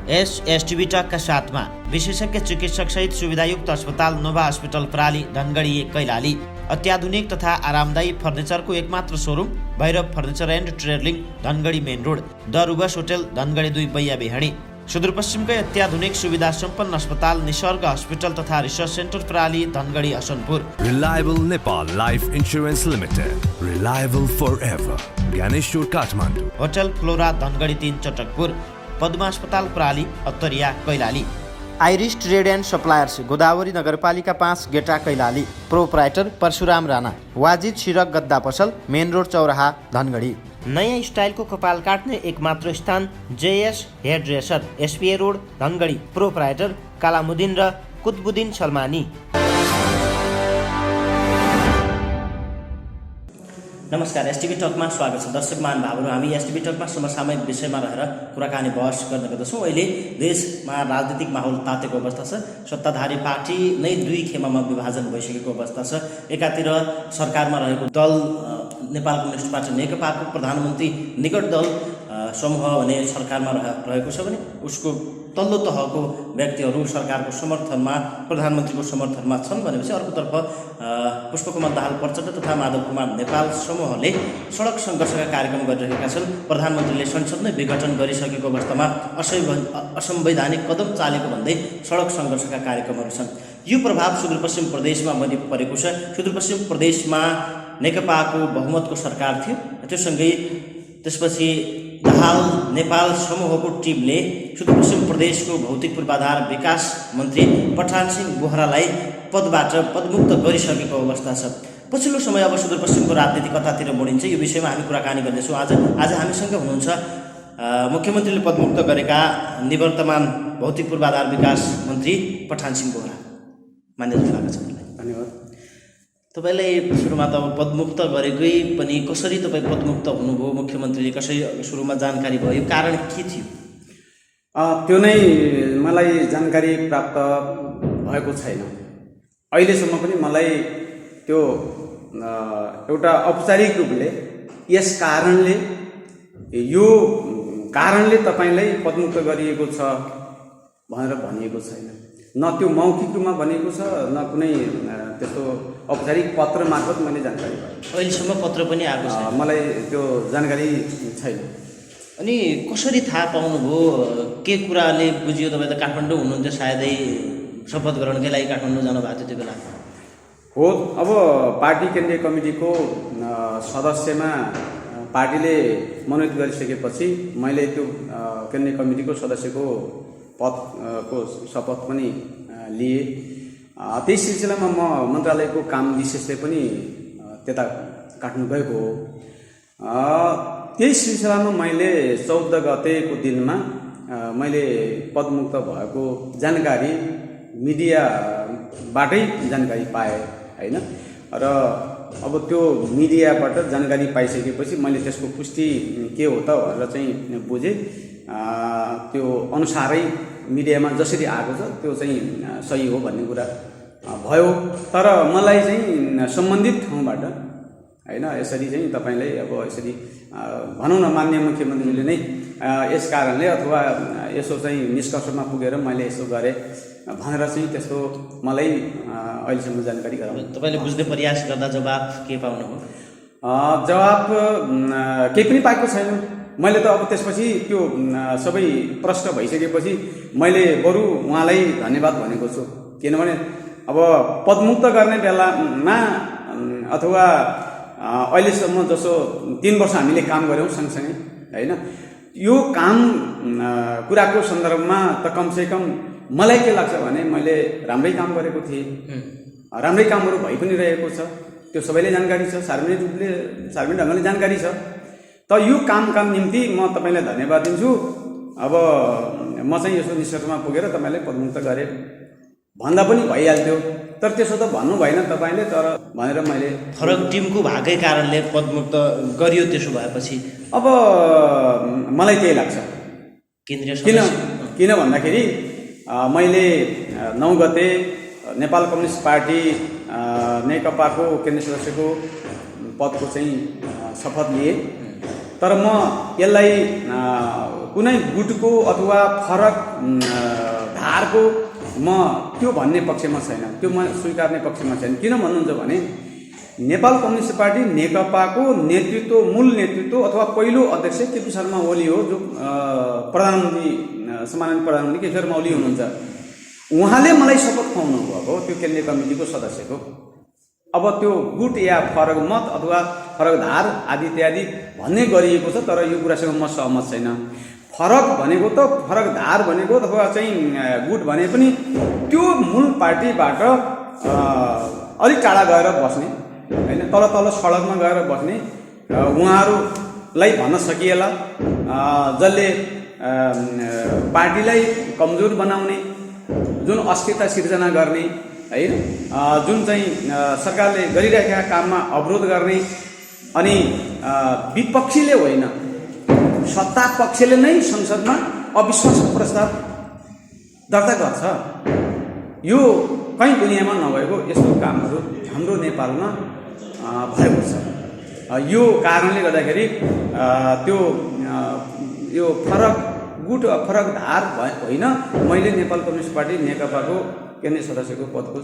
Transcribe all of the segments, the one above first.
एसटीभी टकका साथमा विशेषज्ञ चिकित्सक सहित सुविधायुक्त अस्पताल नोभा हस्पिटल प्राली धनगढी कैलाली। अत्याधुनिक तथा आरामदायी फर्निचरको एकमात्र showroom Bhairav furniture and trading Dhangadhi main road, the रुबस होटल धनगढी 2 बैया बेहडी। सुदूरपश्चिमकै अत्याधुनिक सुविधा सम्पन्न अस्पताल निसर्ग हस्पिटल तथा रिसर्च सेन्टर प्राली Dhangadhi Hasanpur. Reliable Nepal Life Insurance Limited. Reliable forever. Gyaneshwar Kathmandu. Hotel Flora Dhangadhi 3 Chatakpur. Padma अस्पताल प्राली Attariya Kailali. Iris trade and suppliers Godavari नगरपालिका 5 गेटा कैलाली। प्रोप्राइटर परशुराम राणा। वाजिद सिरक गद्दा पसल मेन रोड चौराहा धनगढी। नयाँ स्टाइलको कपाल काट्ने एकमात्र स्थान JS hairdresser, SPA road Dhangadhi. Proprietor Kalamuddin र कुतबुद्दिन सलमानी। नमस्कार, एसटीभी टकमा स्वागत छ। दर्शक महानुभावहरू, हामी एसटीभी टकमा समसामयिक विषयमा रहेर कुराकानी बहस गर्ने गर्दछौँ। अहिले देशमा राजनीतिक माहौल तातेको अवस्था छ। सत्ताधारी पार्टी नै 2 खेमामा विभाजन भइसकेको अवस्था छ। एकातिर सरकारमा रहेको दल नेपाल कम्युनिस्ट पार्टी नेकपाको प्रधानमन्त्री निकट दल समूह भने सरकारमा रहेको छ भने उसको तल्लो तहको व्यक्तिहरू सरकारको समर्थनमा, प्रधानमन्त्रीको समर्थनमा छन् भनेपछि अर्कोतर्फ पुष्पकमल दाहाल प्रचण्ड तथा माधव कुमार नेपाल समूहले सडक सङ्घर्षका कार्यक्रम गरिरहेका छन्। प्रधानमन्त्रीले संसद नै विघटन गरिसकेको अवस्थामा असंवैधानिक कदम चालेको भन्दै सडक सङ्घर्षका कार्यक्रमहरू छन्। यो प्रभाव सुदूरपश्चिम प्रदेशमा पनि परेको छ। सुदूरपश्चिम प्रदेशमा नेकपाको बहुमतको सरकार थियो। त्योसँगै त्यसपछि दाहाल नेपाल समूहको टिमले सुदूरपश्चिम प्रदेशको भौतिक पूर्वाधार विकास मन्त्री पठान सिंह बोहरालाई पदबाट पदमुक्त गरिसकेको अवस्था छ। पछिल्लो समय अब सुदूरपश्चिमको राजनीति कतातिर मोडिन्छ, यो विषयमा हामी कुराकानी गर्नेछौँ। आज हामीसँग हुनुहुन्छ मुख्यमन्त्रीले पदमुक्त गरेका निवर्तमान भौतिक पूर्वाधार विकास मन्त्री पठान सिंह बोहरा। मान्यता स्वागत छ। धन्यवाद। तपाईँलाई सुरुमा त पदमुक्त गरेकै पनि कसरी तपाईँ पदमुक्त हुनुभयो, मुख्यमन्त्रीले कसरी सुरुमा जानकारी भयो, कारण के थियो? त्यो नै मलाई जानकारी प्राप्त भएको छैन। अहिलेसम्म पनि मलाई त्यो एउटा औपचारिक रूपले यस कारणले, यो कारणले तपाईँलाई पदमुक्त गरिएको छ भनेर भनिएको छैन। न त्यो मौखिक रूपमा भनिएको छ, न कुनै त्यस्तो औपचारिक पत्र मार्फत मैले जानकारी पाएँ। अहिलेसम्म पत्र पनि आएको छैन। मलाई त्यो जानकारी छैन। अनि कसरी थाहा पाउनुभयो? के कुराले बुझियो? तपाईँ त काठमाडौँ हुनुहुन्थ्यो, सायदै शपथ ग्रहणकै लागि काठमाडौँ जानुभएको थियो त्यो बेला। हो, अब पार्टी केन्द्रीय कमिटीको सदस्यमा पार्टीले मनोनित गरिसकेपछि मैले त्यो केन्द्रीय कमिटीको सदस्यको पदको शपथ पनि लिएँ। त्यही सिलसिलामा म मन्त्रालयको काम विशेषले पनि त्यता काट्नु गएको हो। त्यही सिलसिलामा मैले 14 गतेको दिनमा मैले पदमुक्त भएको जानकारी मिडियाबाटै जानकारी पाएँ होइन। र अब त्यो मिडियाबाट जानकारी पाइसकेपछि मैले त्यसको पुष्टि के हो त भनेर चाहिँ बुझेँ। त्यो अनुसारै मिडियामा जसरी आएको छ त्यो चाहिँ सही हो भन्ने कुरा भयो। तर मलाई चाहिँ सम्बन्धित ठाउँबाट होइन यसरी चाहिँ तपाईँलाई अब यसरी भनौँ न, माननीय मुख्यमन्त्रीले नै यस कारणले अथवा यसो चाहिँ निष्कर्षमा पुगेर मैले यसो गरेँ भनेर चाहिँ त्यस्तो मलाई अहिलेसम्म जानकारी गराउनु। तपाईँले बुझ्ने प्रयास गर्दा जवाब के पाउनुभयो? जवाब केही पनि पाएको छैन मैले त। अब त्यसपछि त्यो सबै प्रश्न भइसकेपछि मैले बरु उहाँलाई धन्यवाद भनेको छु। किनभने अब पदमुक्त गर्ने बेलामा अथवा अहिलेसम्म जसो 3 वर्ष हामीले काम गऱ्यौँ सँगसँगै होइन, यो काम कुराको सन्दर्भमा त कमसेकम मलाई के लाग्छ भने मैले राम्रै काम गरेको थिएँ। राम्रै कामहरू भइ पनि रहेको छ, त्यो सबैले जानकारी छ, सार्वजनिक ढङ्गले जानकारी छ। त यो कामका निम्ति म तपाईँलाई धन्यवाद दिन्छु। अब म चाहिँ यसो निष्कर्षमा पुगेर तपाईँलाई पदमुक्त गरेँ भन्दा पनि भइहाल्थ्यो, तर त्यसो त भन्नु भएन तपाईँले। तर भनेर मैले फरक टिमको भएकै कारणले पदमुक्त गरियो। त्यसो भएपछि अब मलाई त्यही लाग्छ। किन भन्दाखेरि मैले 9 गते नेपाल कम्युनिस्ट पार्टी नेकपाको केन्द्रीय सदस्यको पदको चाहिँ शपथ लिएँ। तर म यसलाई कुनै गुटको अथवा फरक धारको म त्यो भन्ने पक्षमा छैन, त्यो म स्वीकार्ने पक्षमा छैन। किन भन्नुहुन्छ भने नेपाल कम्युनिस्ट पार्टी नेकपाको नेतृत्व, मूल नेतृत्व अथवा पहिलो अध्यक्ष केपी शर्मा ओली हो, जो प्रधानमन्त्री सम्माननीय प्रधानमन्त्री केपी शर्मा ओली हुनुहुन्छ। उहाँले मलाई शपथ खुवाउनु भएको त्यो केन्द्रीय कमिटीको सदस्यको। अब त्यो गुट या फरक मत अथवा फरक धार आदि इत्यादि भन्ने गरिएको छ, तर यो कुरासँग म सहमत छैन। फरक भनेको त फरक धार भनेको अथवा चाहिँ गुट भने पनि त्यो मूल पार्टीबाट अलिक टाढा गएर बस्ने होइन, तल तल सडकमा गएर बस्ने उहाँहरूलाई भन्न सकिएला, जसले पार्टीलाई कमजोर बनाउने, जुन अस्थिरता सिर्जना गर्ने होइन, जुन चाहिँ सरकारले गरिरहेका काममा अवरोध गर्ने, अनि विपक्षीले होइन सत्ता पक्षले नै संसदमा अविश्वास प्रस्ताव दर्ता गर्छ। यो कहीँ दुनियाँमा नभएको यस्तो कामहरू हाम्रो नेपालमा भएको छ। यो कारणले गर्दाखेरि त्यो यो फरक गुट फरक धार होइन, मैले नेपाल कम्युनिस्ट पार्टी नेकपाको केन्द्रीय सदस्यको पदको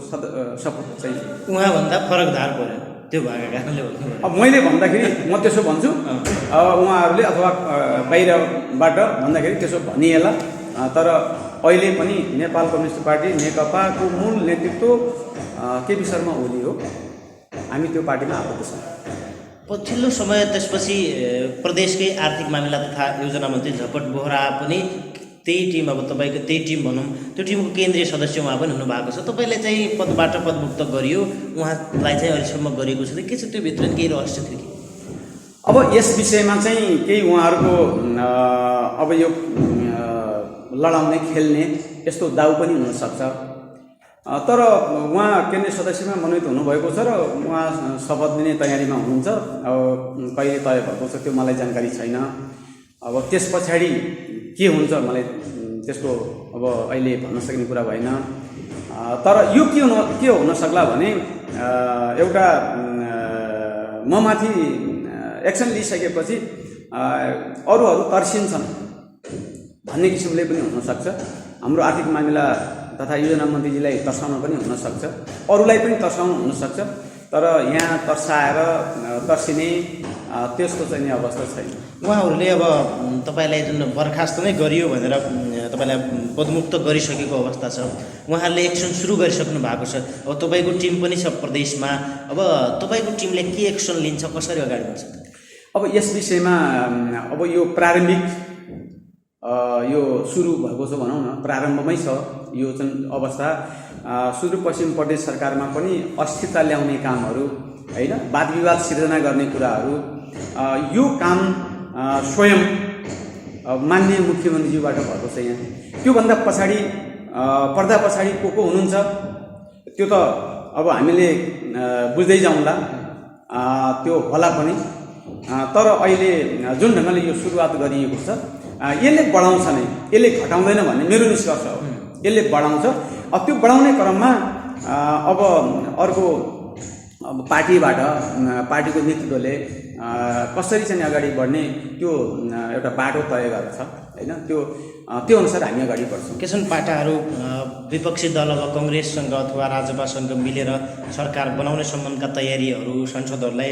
शपथ चाहिँ उहाँभन्दा फरक धार पऱ्यो त्यो भएको कारणले भन्नु। अब मैले भन्दाखेरि म त्यसो भन्छु, उहाँहरूले अथवा बाहिरबाट भन्दाखेरि त्यसो भनिएला, तर अहिले पनि नेपाल कम्युनिस्ट पार्टी नेकपाको मूल नेतृत्व केपी शर्मा ओली हो। हामी त्यो पार्टीमा आएको छौँ। पछिल्लो समय त्यसपछि प्रदेशकै आर्थिक मामिला तथा योजना मन्त्री झपट बोहरा पनि त्यही टिम, अब तपाईँको त्यही टिम भनौँ, त्यो टिमको केन्द्रीय सदस्य उहाँ पनि हुनुभएको छ। तपाईँले चाहिँ पदबाट पदमुक्त गरियो, उहाँलाई चाहिँ अहिलेसम्म गरिएको छ, के छ त्यो भित्र केही रहस्य थियो कि? अब यस विषयमा चाहिँ केही उहाँहरूको अब यो लडाउने खेल्ने यस्तो दाउ पनि हुनसक्छ, तर उहाँ केन्द्रीय सदस्यमा मनोनित हुनुभएको छ र उहाँ शपथ लिने तयारीमा हुनुहुन्छ। अब कहिले तय भएको छ त्यो मलाई जानकारी छैन। अब त्यस पछाडि के हुन्छ मलाई त्यसको अब अहिले भन्न सक्ने कुरा भएन। तर यो के हुन सक्ला भने एउटा ममाथि एक्सन लिइसकेपछि अरूहरू तर्सिन्छन् भन्ने किसिमले पनि हुनसक्छ। हाम्रो आर्थिक मामिला तथा योजना मन्त्रीजीलाई तर्साउन पनि हुनसक्छ, अरूलाई पनि तर्साउनु हुनसक्छ, तर यहाँ तर्साएर तर्सिने त्यस्तो चाहिँ अवस्था छैन। उहाँहरूले अब तपाईँलाई जुन बर्खास्त नै गरियो भनेर तपाईँलाई पदमुक्त गरिसकेको अवस्था छ, उहाँहरूले एक्सन सुरु गरिसक्नु भएको छ। अब तपाईँको टिम पनि छ प्रदेशमा, अब तपाईँको टिमले के एक्सन लिन्छ, कसरी अगाडि बढ्छ? अब यस विषयमा अब यो प्रारम्भिक यो सुरु भएको छ भनौँ न, प्रारम्भमै छ यो चाहिँ अवस्था। सुदूरपश्चिम प्रदेश सरकारमा पनि अस्थिरता ल्याउने कामहरू होइन, वाद विवाद सिर्जना गर्ने कुराहरू, यो काम स्वयं माननीय मुख्यमन्त्रीज्यूबाट भएको छ। यहाँ त्योभन्दा पछाडि पर्दा पछाडि को हुनुहुन्छ त्यो त अब हामीले बुझ्दै जाउँला, त्यो होला पनि। तर अहिले जुन ढङ्गले यो सुरुवात गरिएको छ यसले बढाउँछ नै, यसले घटाउँदैन भन्ने मेरो निष्कर्ष हो। यसले बढाउँछ। त्यो बढाउने क्रममा अब अर्को पार्टीबाट पार्टीको नेतृत्वले कसरी चाहिँ अगाडि बढ्ने त्यो एउटा बाटो तय गर्छ होइन, त्यो अनुसार हामी अगाडि बढ्छौँ। केसन पाटाहरू विपक्षी दल अब कङ्ग्रेससँग अथवा राजपासँग मिलेर सरकार बनाउने सम्बन्धका तयारीहरू संसदहरूलाई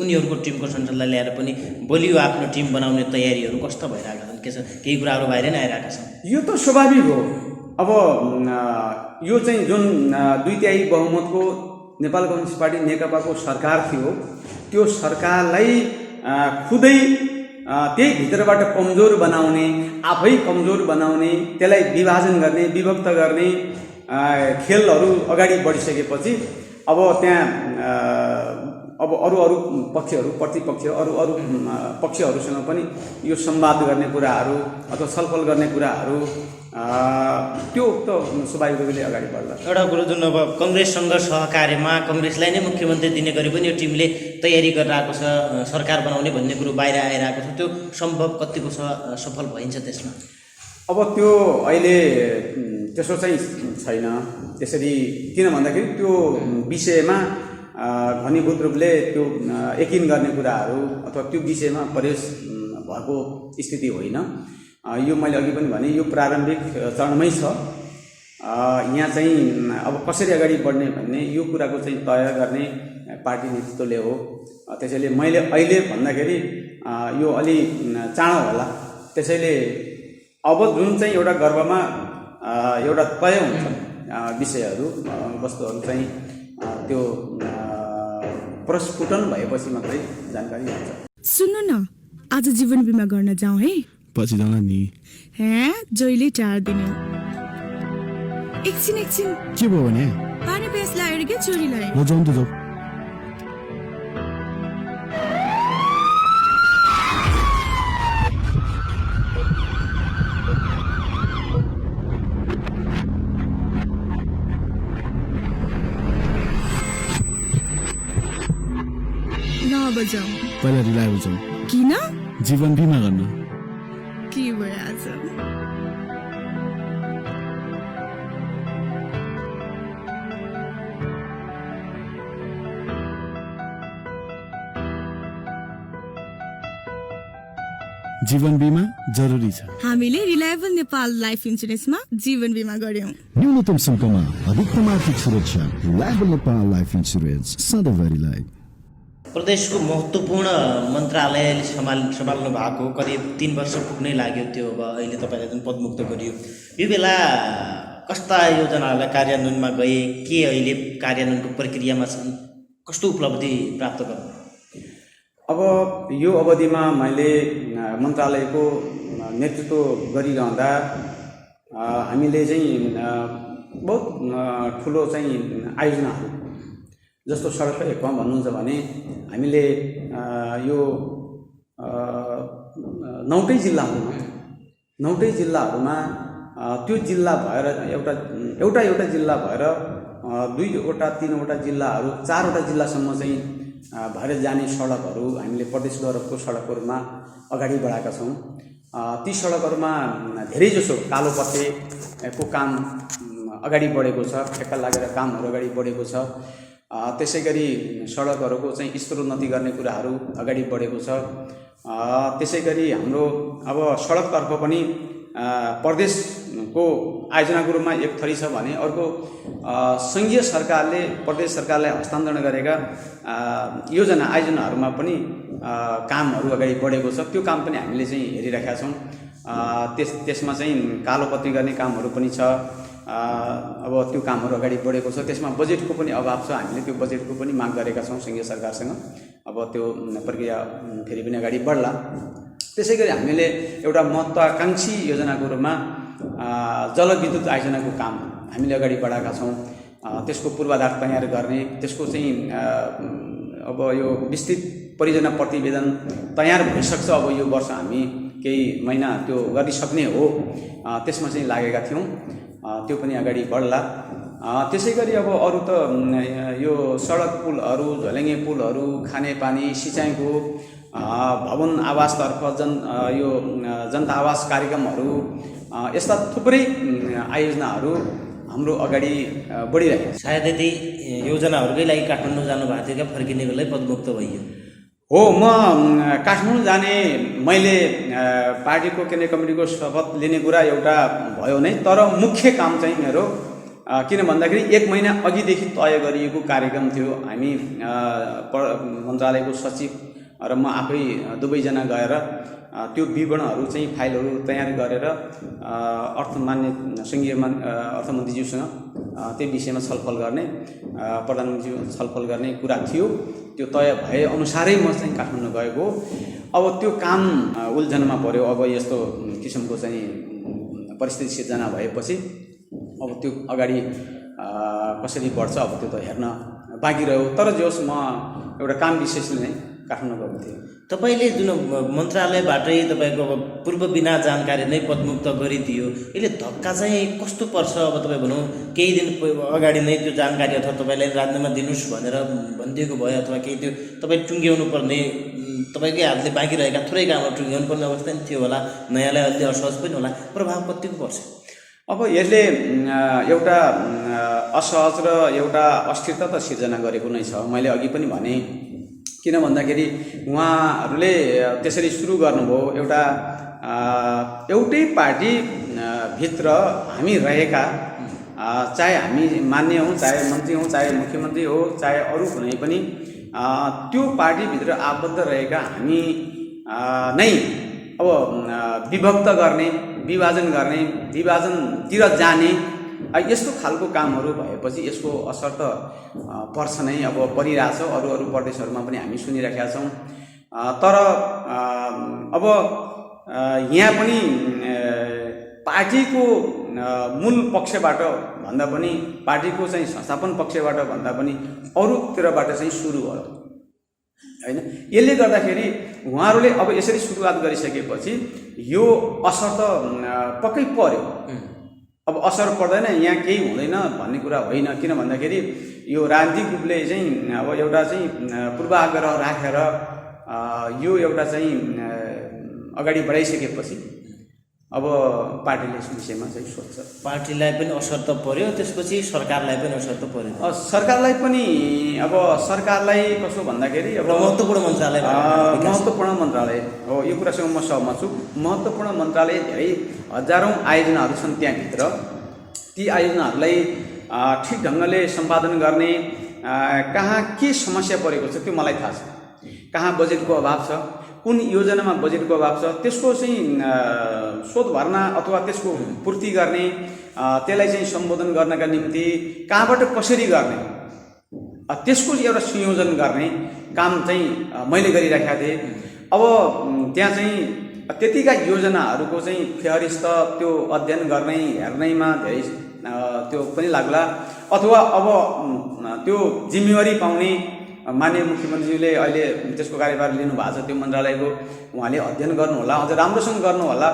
उनीहरूको टिमको संसदलाई ल्याएर पनि बलियो आफ्नो टिम बनाउने तयारीहरू कस्तो भइरहेका छन्? के छ, केही कुराहरू बाहिर नै आइरहेका छन्। यो त स्वाभाविक हो। अब यो चाहिँ जुन 2/3 बहुमतको नेपाल कम्युनिस्ट पार्टी नेकपाको सरकार थियो, त्यो सरकारलाई खुदै त्यही भित्रबाट कमजोर बनाउने, आफै कमजोर बनाउने, त्यसलाई विभाजन गर्ने, विभक्त गर्ने खेलहरू अगाडि बढिसकेपछि अब त्यहाँ अब अरू पक्षहरू, प्रतिपक्ष अरू पक्षहरूसँग पनि यो संवाद गर्ने कुराहरू अथवा छलफल गर्ने कुराहरू त्यो त स्वाभाविक रूपले अगाडि बढ्ला। एउटा कुरो जुन अब कङ्ग्रेससँग सहकार्यमा कङ्ग्रेसलाई नै मुख्यमन्त्री दिने गरी पनि यो टिमले तयारी गरिरहेको छ, सरकार बनाउने भन्ने कुरो बाहिर आइरहेको छ, त्यो सम्भव कतिको छ, सफल भइन्छ त्यसमा? अब त्यो अहिले त्यसो चाहिँ छैन त्यसरी। किन भन्दाखेरि त्यो विषयमा घनीभूत रूपले त्यो यकिन गर्ने कुराहरू अथवा त्यो विषयमा प्रवेश भएको स्थिति होइन। यो मैले अघि पनि भने यो प्रारम्भिक चरणमै छ। यहाँ चाहिँ अब कसरी अगाडि बढ्ने भन्ने यो कुराको चाहिँ तय गर्ने पार्टी नेतृत्वले हो। त्यसैले मैले अहिले भन्दाखेरि यो अलि चाँडो होला। त्यसैले अब जुन चाहिँ एउटा गर्भमा एउटा तय हुन्छ विषयहरू वस्तुहरू चाहिँ त्यो प्रस्फुटन भएपछि मात्रै जानकारी हुन्छ। सुन्नु न, आज जीवन बिमा गर्न जाउँ है? पछि जाँला नि। हे जहिले टार्दिनु। एकछिन के भयो भने? पानी प्यास लाग्यो क्या छोरीलाई। ल जाउँ त जाउँ। बजाऊ पहिला रिलायबल जाउँ। किन? जीवन बिमा गर्न। के भयो आज? जीवन बिमा जरुरी छ। हामीले रिलायबल नेपाल लाइफ इन्सुरेन्समा जीवन बिमा गर्यौं। न्यूनतम शुल्कमा अधिकतम आर्थिक सुरक्षा। रिलायबल नेपाल लाइफ इन्सुरेन्स, सधैँभरिलाई। प्रदेशको महत्त्वपूर्ण मन्त्रालयले सम्हाल्नु भएको करिब 3 वर्ष पुग्नै लाग्यो। त्यो अब अहिले तपाईँलाई जुन पदमुक्त गरियो, यो बेला कस्ता योजनाहरूलाई कार्यान्वयनमा गए, के अहिले कार्यान्वयनको प्रक्रियामा छन्, कस्तो उपलब्धि प्राप्त गर्नु? अब यो अवधिमा मैले मन्त्रालयको नेतृत्व गरिरहँदा हामीले चाहिँ बहुत ठुलो चाहिँ आयोजनाहरू, जस्तो सडक एकमा भन्नुहुन्छ भने हामीले यो 9वटै जिल्लाहरूमा त्यो जिल्ला भएर एउटा जिल्ला भएर 2वटा 3वटा जिल्लाहरू 4वटा जिल्लासम्म चाहिँ भएर जाने सडकहरू हामीले प्रदेश गौरवको सडकहरूमा अगाडि बढाएका छौँ। ती सडकहरूमा धेरैजसो कालोपत्तेको काम अगाडि बढेको छ, ठेक्का लागेर कामहरू अगाडि बढेको छ। त्यसै गरी सडकहरूको चाहिँ स्तरोन्नति गर्ने कुराहरू अगाडि बढेको छ। त्यसै गरी हाम्रो अब सडकतर्फ पनि प्रदेशको आयोजनाको रूपमा एक थरी छ भने अर्को सङ्घीय सरकारले प्रदेश सरकारलाई हस्तान्तरण गरेका आयोजनाहरूमा पनि कामहरू अगाडि बढेको छ। त्यो काम पनि हामीले चाहिँ हेरिरहेका छौँ। त्यसमा चाहिँ कालोपत्ती गर्ने कामहरू पनि छ। अब त्यो कामहरू अगाडि बढेको छ। त्यसमा बजेटको पनि अभाव छ। हामीले त्यो बजेटको पनि माग गरेका छौँ सङ्घीय सरकारसँग। अब त्यो प्रक्रिया फेरि पनि अगाडि बढ्ला। त्यसै गरी हामीले एउटा महत्त्वाकांक्षी योजनाको रूपमा जलविद्युत आयोजनाको काम हामीले अगाडि बढाएका छौँ। त्यसको पूर्वाधार तयार गर्ने, त्यसको चाहिँ अब यो विस्तृत परियोजना प्रतिवेदन तयार भइसक्छ। अब यो वर्ष हामी केही महिना त्यो गरिसक्ने हो। त्यसमा चाहिँ लागेका थियौँ। त्यो पनि अगाडि बढ्ला। त्यसै गरी अब अरू त यो सडक पुलहरू, झोलेङ्गे पुलहरू, खानेपानी, सिँचाइको भवन आवासतर्फ यो जनता आवास कार्यक्रमहरू, यस्ता थुप्रै आयोजनाहरू हाम्रो अगाडि बढिरहेको छ। सायद यदि योजनाहरूकै लागि काठमाडौँ जानुभएको थियो क्या, फर्किने बेलै पदमुक्त भइयो? हो, म काठमाडौँ जाने मैले पार्टीको केन्द्रीय कमिटीको शपथ लिने कुरा एउटा भयो नै, तर मुख्य काम चाहिँ मेरो किन भन्दाखेरि 1 महिना अघिदेखि तय गरिएको कार्यक्रम थियो। हामी मन्त्रालयको सचिव र म आफै दुवैजना गएर त्यो विवरणहरू चाहिँ फाइलहरू तयार गरेर सङ्घीय अर्थमन्त्रीज्यूसँग त्यो विषयमा छलफल गर्ने, प्रधानमन्त्रीज्यू छलफल गर्ने कुरा थियो। त्यो तय भए अनुसारै म चाहिँ काठमाडौँ गएको। अब त्यो काम उल्झनमा पर्यो। अब यस्तो किसिमको चाहिँ परिस्थिति सिर्जना भएपछि अब त्यो अगाडि कसरी बढ्छ अब त्यो त हेर्न बाँकी रह्यो। तर जोस् म एउटा काम विशेषले नै काठमाडौँ गएको थिएँ। तपाईँले जुन मन्त्रालयबाटै तपाईँको अब पूर्व बिना जानकारी नै पदमुक्त गरिदियो, यसले धक्का चाहिँ कस्तो पर्छ? अब तपाईँ भनौँ केही दिन अगाडि नै त्यो जानकारी अथवा तपाईँलाई राजनीतिमा दिनुहोस् भनेर भनिदिएको भयो, अथवा केही त्यो तपाईँ टुङ्ग्याउनु पर्ने, तपाईँकै हातले बाँकी रहेका थोरै कामहरू टुङ्ग्याउनु पर्ने अवस्था पनि थियो होला, नयाँलाई अलि असहज पनि होला। प्रभाव कतिको पर्छ? अब यसले एउटा असहज र एउटा अस्थिरता त सिर्जना गरेको नै छ। मैले अघि पनि भने, किन भन्दाखेरि उहाँहरूले त्यसरी सुरु गर्नुभयो। एउटा एउटै पार्टी भित्र हामी रहेका चाहे हामी मान्य हौँ, चाहे मन्त्री हौँ, चाहे मुख्यमन्त्री हो, चाहे अरू कुनै पनि त्यो पार्टीभित्र आबद्ध रहेका हामी नै अब विभक्त गर्ने, विभाजनतिर जाने यस्तो खालको कामहरू भएपछि यसको असर त पर्छ नै, अब परिरहेछ। अरू प्रदेशहरूमा पनि हामी सुनिरहेका छौँ। तर अब यहाँ पनि पार्टीको मूल पक्षबाट भन्दा पनि, पार्टीको चाहिँ संस्थापन पक्षबाट भन्दा पनि अरूतिरबाट चाहिँ सुरु भयो हैन। यसले गर्दाखेरि उहाँहरूले अब यसरी सुरुवात गरिसकेपछि यो असर त पक्कै पर्यो। अब असर पर्दैन, यहाँ केही हुँदैन भन्ने कुरा होइन। किन भन्दाखेरि यो राजनीतिक रूपले चाहिँ अब एउटा चाहिँ पूर्वाग्रह राखेर यो एउटा चाहिँ अगाडि बढाइसकेपछि अब पार्टीले यस विषयमा चाहिँ सोध्छ। पार्टीलाई पनि असर त पर्यो, त्यसपछि सरकारलाई पनि असर त पर्यो। सरकारलाई पनि अब सरकारलाई कसो भन्दाखेरि अब महत्त्वपूर्ण मन्त्रालय हो, यो कुरासँग म सहमत छु। महत्त्वपूर्ण मन्त्रालय धेरै हजारौँ आयोजनाहरू छन् त्यहाँभित्र। ती आयोजनाहरूलाई ठिक ढङ्गले सम्पादन गर्ने, कहाँ के समस्या परेको छ त्यो मलाई थाहा छ। कहाँ बजेटको अभाव छ, कुन योजनामा बजेटको अभाव छ, त्यसको चाहिँ शोध भर्ना अथवा त्यसको पूर्ति गर्ने, त्यसलाई चाहिँ सम्बोधन गर्नका निम्ति कहाँबाट कसरी गर्ने, त्यसको एउटा संयोजन गर्ने काम चाहिँ मैले गरिराखेका थिएँ। अब त्यहाँ चाहिँ त्यतिका योजनाहरूको चाहिँ फेहरिस्त त्यो अध्ययन गर्ने हेर्नैमा धेरै त्यो पनि लाग्ला। अथवा अब त्यो जिम्मेवारी पाउने माननीय मुख्यमन्त्रीले अहिले त्यसको कार्यभार लिनुभएको छ, त्यो मन्त्रालयको उहाँले अध्ययन गर्नुहोला, अझ राम्रोसँग गर्नुहोला।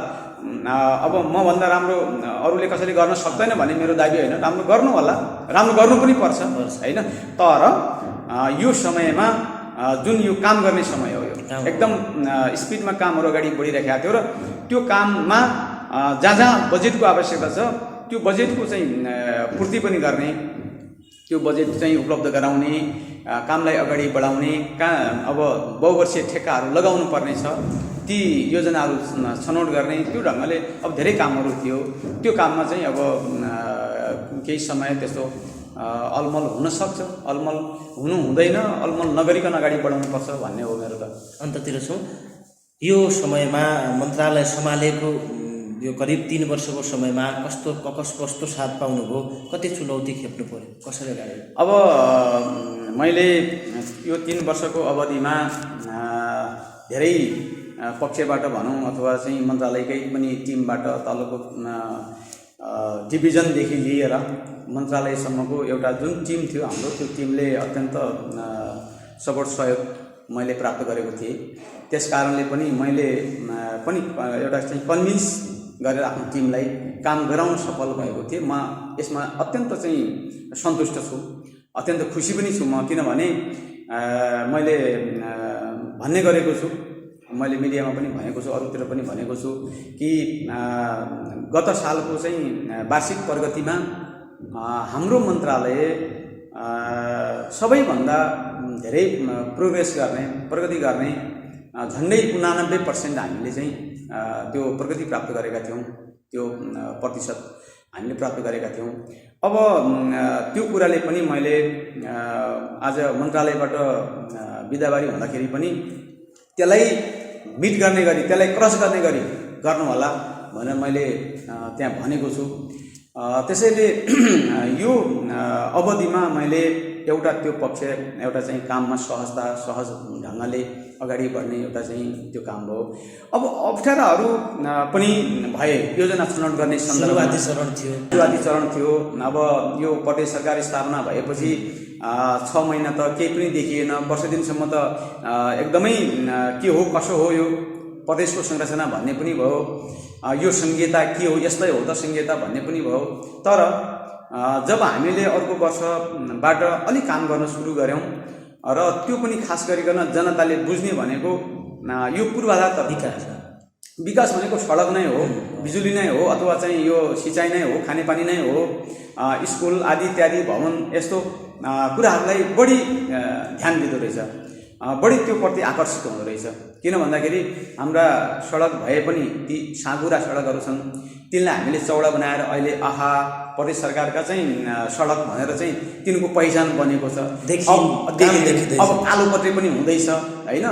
अब मभन्दा राम्रो अरूले कसैले गर्न सक्दैन भन्ने मेरो दाबी होइन, राम्रो गर्नुहोला, राम्रो गर्नु पनि पर्छ होइन। तर यो समयमा जुन यो काम गर्ने समय हो, यो एकदम स्पिडमा कामहरू अगाडि बढिरहेका थियो र त्यो काममा जहाँ बजेटको आवश्यकता छ त्यो बजेटको चाहिँ पूर्ति पनि गर्ने, त्यो बजेट चाहिँ उपलब्ध गराउने, कामलाई अगाडि बढाउने, अब बहुवर्षीय ठेक्काहरू लगाउनु पर्ने छ, ती योजनाहरू छनौट गर्ने, त्यो ढङ्गले अब धेरै कामहरू थियो। त्यो काममा चाहिँ अब केही समय त्यस्तो अलमल हुनसक्छ, अलमल हुनु हुँदैन, अलमल नगरिकन अगाडि बढाउनुपर्छ भन्ने हो मेरो त। अन्ततिर छौँ यो समयमा मन्त्रालय सम्हालेको यो करिब 3 वर्षको समयमा कस्तो साथ पाउनुभयो, कति चुनौती खेप्नु पर्यो, कसरी अगाडि? अब मैले यो 3 वर्षको अवधिमा धेरै पक्षबाट भनौँ अथवा चाहिँ मन्त्रालयकै पनि टिमबाट तलको डिभिजनदेखि लिएर मन्त्रालयसम्मको एउटा जुन टिम थियो हाम्रो, त्यो टिमले अत्यन्त सपोर्ट सहयोग मैले प्राप्त गरेको थिएँ। त्यस कारणले पनि मैले पनि एउटा चाहिँ कन्भिन्स गरेर आफ्नो टिमलाई काम गराउन सफल भएको थिएँ। म यसमा अत्यन्त चाहिँ सन्तुष्ट छु, अत्यन्त खुसी पनि छु म। किनभने मैले भन्ने गरेको छु, मैले मिडियामा पनि भनेको छु, अरूतिर पनि भनेको छु कि गत सालको चाहिँ वार्षिक प्रगतिमा हाम्रो मन्त्रालय सबैभन्दा धेरै प्रगति गर्ने झन्डै 89% हामीले चाहिँ त्यो प्रगति प्राप्त गरेका थियौँ, त्यो प्रतिशत हामीले प्राप्त गरेका थियौँ। अब त्यो कुराले पनि मैले आज मन्त्रालयबाट बिदाबारी हुँदाखेरि पनि त्यसलाई मिट गर्ने गरी, त्यसलाई क्रस गर्ने गरी गर्नुहोला भनेर मैले त्यहाँ भनेको छु। त्यसैले यो अवधिमा मैले एउटा त्यो पक्ष, एउटा चाहिँ काममा सहज ढङ्गले अगाडि बढ्ने एउटा चाहिँ त्यो काम भयो। अब अप्ठ्याराहरू पनि भए, योजना छनौट गर्ने सुरुवाती चरण थियो। अब यो प्रदेश सरकार स्थापना भएपछि 6 महिना त केही पनि देखिएन, वर्ष दिनसम्म त एकदमै के हो कसो हो यो प्रदेशको संरचना भन्ने पनि भयो, यो संहिता के हो, यस्तै हो त संहिता भन्ने पनि भयो। तर जब हामीले अर्को वर्षबाट अलिक काम गर्न सुरु गऱ्यौँ र त्यो पनि खास गरिकन जनताले बुझ्ने भनेको यो पूर्वाधार त विकास भनेको सडक नै हो, बिजुली नै हो, अथवा चाहिँ यो सिँचाइ नै हो, खानेपानी नै हो, स्कुल आदि इत्यादि भवन, यस्तो कुराहरूलाई बढी ध्यान दिँदो रहेछ। बढी त्यो प्रति आकर्षित हुँदो रहेछ। किन भन्दाखेरि हाम्रा सडक भए पनि ती साँघुरा सडकहरू छन्, तिनलाई हामीले चौडा बनाएर अहिले आहा प्रदेश सरकारका चाहिँ सडक भनेर चाहिँ तिनको पहिचान बनेको छ। अब कालो पत्रे पनि हुँदैछ होइन,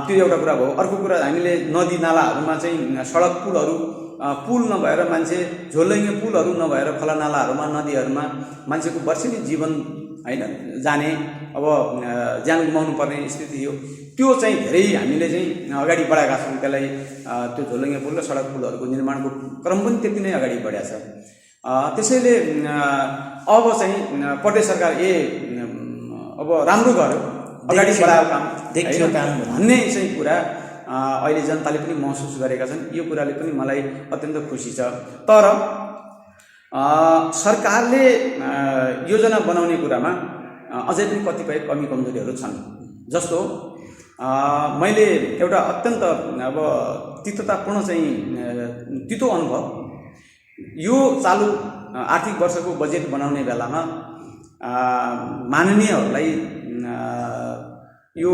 त्यो एउटा कुरा भयो। अर्को कुरा हामीले नदी नालाहरूमा चाहिँ सडक पुल नभएर मान्छे झोलैङ्गे पुलहरू नभएर खोला नालाहरूमा नदीहरूमा मान्छेको वर्षेनी जीवन होइन जाने अब ज्यान गुमाउनु पर्ने स्थिति हो। त्यो चाहिँ धेरै हामीले चाहिँ अगाडि बढाएका छौँ। त्यसलाई त्यो झोलुङ्गे पुल र सडक पुलहरूको निर्माणको क्रम पनि त्यति नै अगाडि बढाएको छ। त्यसैले अब चाहिँ प्रदेश सरकार अब राम्रो गर्यो, अगाडि बढाएको काम देखियो भन्ने चाहिँ कुरा अहिले जनताले पनि महसुस गरेका छन्। यो कुराले पनि मलाई अत्यन्त खुसी छ। तर सरकारले योजना बनाउने कुरामा अझै पनि कतिपय कमी कमजोरीहरू छन्। जस्तो मैले एउटा अत्यन्त अब तिक्ततापूर्ण चाहिँ तितो अनुभव, यो चालु आर्थिक वर्षको बजेट बनाउने बेलामा माननीयहरूलाई यो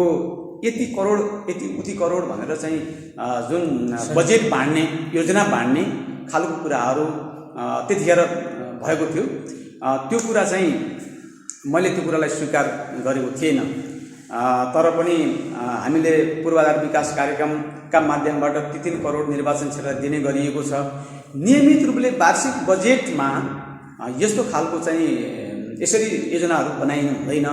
यति करोड यति उति करोड भनेर चाहिँ जुन बजेट बाँड्ने योजना बाँड्ने खालको कुराहरू त्यतिखेर भएको थियो। त्यो कुरा चाहिँ मैले त्यो कुरालाई स्वीकार गरेको थिएन। तर पनि हामीले पूर्वाधार विकास कार्यक्रमका माध्यमबाट 3 करोड निर्वाचन क्षेत्र दिने गरिएको छ। नियमित रूपले वार्षिक बजेटमा यस्तो खालको चाहिँ यसरी योजनाहरू बनाइनु हुँदैन।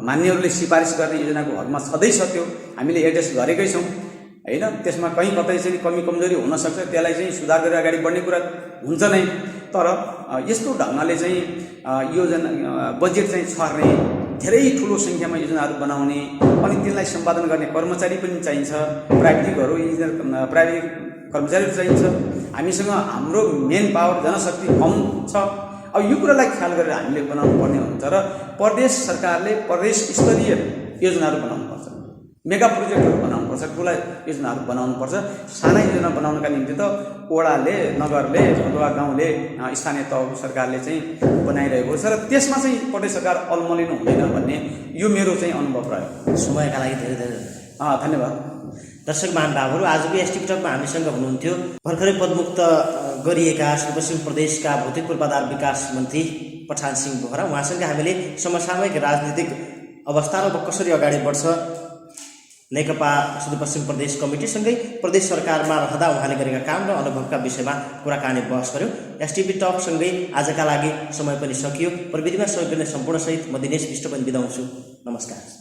मान्यहरूले सिफारिस गर्ने योजनाको हकमा छँदैछ, त्यो हामीले एड्रेस गरेकै छौँ होइन। त्यसमा कहीँ कतै चाहिँ कमी कमजोरी हुनसक्छ, त्यसलाई चाहिँ सुधार गरेर अगाडि बढ्ने कुरा हुन्छ नै। तर यस्तो ढङ्गले चाहिँ योजना बजेट चाहिँ छर्ने, धेरै ठुलो सङ्ख्यामा योजनाहरू बनाउने अनि त्यसलाई सम्पादन गर्ने कर्मचारी पनि चाहिन्छ, प्राविधिकहरू इन्जिनियर प्राविधिक कर्मचारीहरू चाहिन्छ। हामीसँग हाम्रो मेन पावर जनशक्ति कम छ। अब यो कुरालाई ख्याल गरेर हामीले बनाउनु पर्ने हुन्छ र प्रदेश सरकारले प्रदेश स्तरीय योजनाहरू बनाउनुपर्छ, मेगा प्रोजेक्टहरू बनाउनुपर्छ, ठुला योजनाहरू बनाउनुपर्छ। साना योजना बनाउनका निम्ति त वडाले, नगरले अथवा गाउँले, स्थानीय तहको सरकारले चाहिँ बनाइरहेको छ र त्यसमा चाहिँ प्रदेश सरकार अलमलिनु हुँदैन भन्ने यो मेरो चाहिँ अनुभव रह्यो। समयका लागि धेरै धेरै धन्यवाद। दर्शक महानुभावहरू, आजको एसटिभी टकमा हामीसँग हुनुहुन्थ्यो भर्खरै पदमुक्त गरिएका सुदूरपश्चिम प्रदेशका भौतिक पूर्वाधार विकास मन्त्री पठान सिंह बोहरा। उहाँसँग हामीले समसामयिक राजनीतिक अवस्थामा अब कसरी अगाडि बढ्छ, नेकपा सुदूरपश्चिम प्रदेश कमिटीसँगै प्रदेश सरकारमा रहँदा उहाँले गरेका काम र अनुभवका विषयमा कुराकानी बहस गर्यौँ। एसटिभी टकसँगै आजका लागि समय पनि सकियो। प्रविधिमा सहयोग गर्ने सम्पूर्ण सहित म दिनेश विष्ट पनि बिदा हुन्छु। नमस्कार।